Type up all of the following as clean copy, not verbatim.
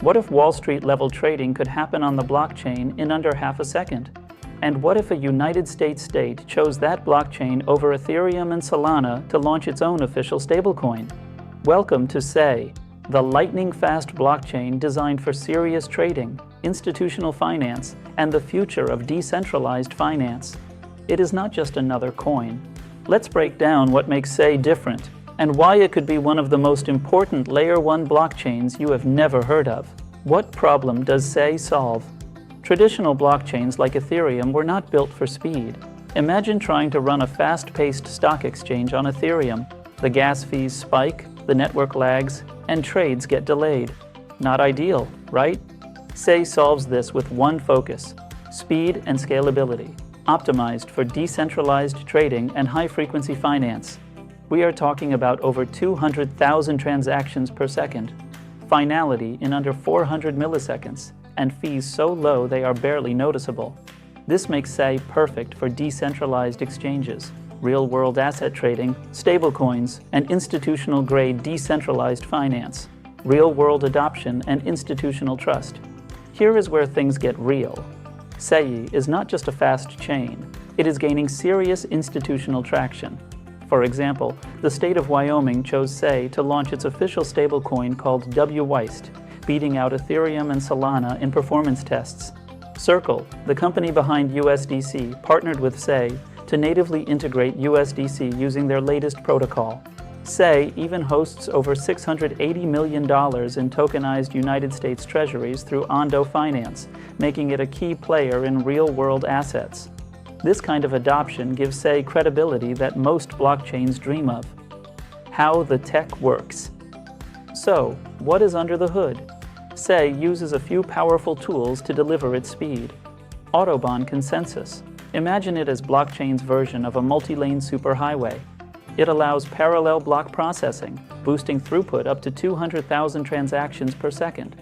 What if Wall Street level trading could happen on the blockchain in under half a second? And what if a United States state chose that blockchain over Ethereum and Solana to launch its own official stablecoin? Welcome to SEI, the lightning-fast blockchain designed for serious trading, institutional finance, and the future of decentralized finance. It is not just another coin. Let's break down what makes SEI different and why it could be one of the most important Layer 1 blockchains you have never heard of. What problem does SEI solve? Traditional blockchains like Ethereum were not built for speed. Imagine trying to run a fast-paced stock exchange on Ethereum. The gas fees spike, the network lags, and trades get delayed. Not ideal, right? SEI solves this with one focus: speed and scalability, optimized for decentralized trading and high-frequency finance. We are talking about over 200,000 transactions per second, finality in under 400 milliseconds, and fees so low they are barely noticeable. This makes SEI perfect for decentralized exchanges, real-world asset trading, stablecoins, and institutional-grade decentralized finance, real-world adoption, and institutional trust. Here is where things get real. SEI is not just a fast chain. It is gaining serious institutional traction. For example, the state of Wyoming chose SEI to launch its official stablecoin called WYST, beating out Ethereum and Solana in performance tests. Circle, the company behind USDC, partnered with SEI to natively integrate USDC using their latest protocol. SEI even hosts over $680 million in tokenized United States treasuries through Ondo Finance, making it a key player in real-world assets. This kind of adoption gives SEI credibility that most blockchains dream of. How the tech works. So, what is under the hood? SEI uses a few powerful tools to deliver its speed. Autobahn consensus. Imagine it as blockchain's version of a multi-lane superhighway. It allows parallel block processing, boosting throughput up to 200,000 transactions per second.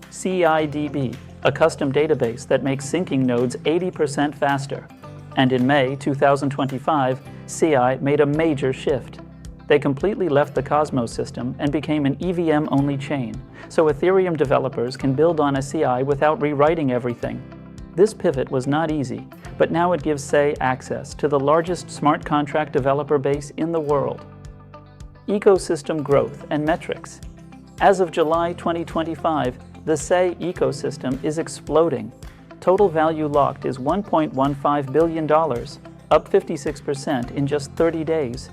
CIDB, a custom database that makes syncing nodes 80% faster. And in May 2025, SEI made a major shift. They completely left the Cosmos system and became an EVM-only chain, so Ethereum developers can build on SEI without rewriting everything. This pivot was not easy, but now it gives SEI access to the largest smart contract developer base in the world. Ecosystem growth and metrics. As of July 2025, the SEI ecosystem is exploding. Total value locked is $1.15 billion, up 56% in just 30 days.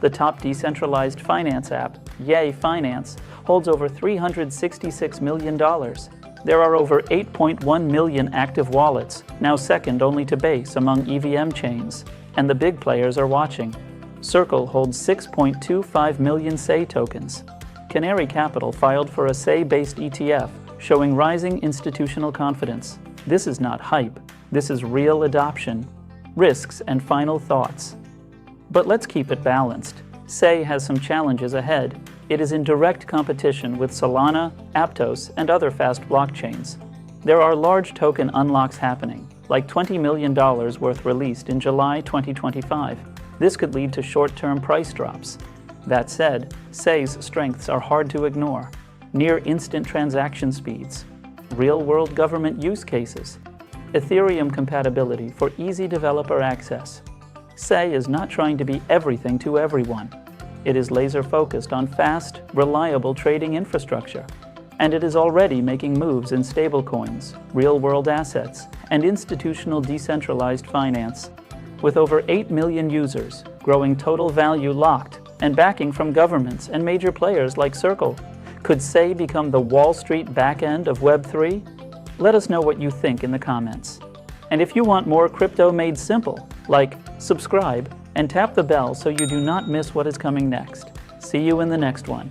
The top decentralized finance app, Yay Finance, holds over $366 million. There are over 8.1 million active wallets, now second only to Base among EVM chains, and the big players are watching. Circle holds 6.25 million SEI tokens. Canary Capital filed for a SEI-based ETF, showing rising institutional confidence. This is not hype, this is real adoption. Risks and final thoughts. But let's keep it balanced. SEI has some challenges ahead. It is in direct competition with Solana, Aptos, and other fast blockchains. There are large token unlocks happening, like $20 million worth released in July 2025. This could lead to short-term price drops. That said, SEI's strengths are hard to ignore. Near-instant transaction speeds, real-world government use cases, Ethereum compatibility for easy developer access. SEI is not trying to be everything to everyone. It is laser-focused on fast, reliable trading infrastructure. And it is already making moves in stablecoins, real-world assets, and institutional decentralized finance. With over 8 million users, growing total value locked, and backing from governments and major players like Circle, could SEI become the Wall Street backend of Web3? Let us know what you think in the comments. And if you want more crypto made simple, like subscribe and tap the bell so you do not miss what is coming next. See you in the next one.